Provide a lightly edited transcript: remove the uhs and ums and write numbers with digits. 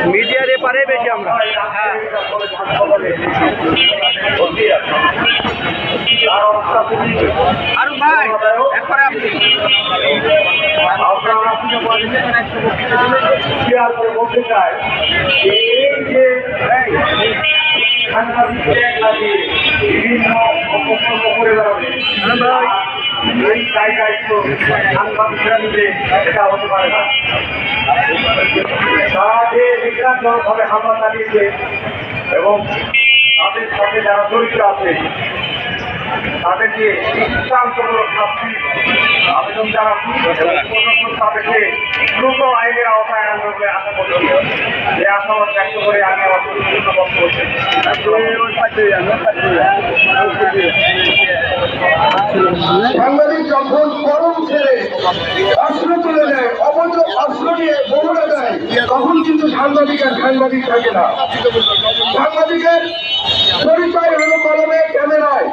মিডিয়ার এপারে বেশি আমরা আর ভাই একবারে আপনি বলতে চাই এই যে বিভিন্ন অপকর্ম করে বেড়াবে এই জায়গায় তো সাংবাদিকরা নিলে এটা হতে পারে না। তারা যে বিজ্ঞানজনকভাবে হামলা চালিয়েছে এবং তাদের সাথে যারা জড়িত আছে তাদেরকে দৃষ্টান্তমূলক শাস্তি আবেদন জানাচ্ছি প্রশাসন তাদেরকে দ্রুত আইনের আওতায় আনবে বলে আশা করছি। যে আশাবাদ ব্যক্ত করে আমি আমার বক্তব্য করছি। সাংবাদিক যখন করম ছেড়ে অস্ত্র তুলে দেয়, অবৈধ অস্ত্র নিয়ে বগুড়া দেয়, তখন কিন্তু সাংবাদিক থাকে না। সাংবাদিকের পরিচয় হলো কলমে, ক্যামেরায়।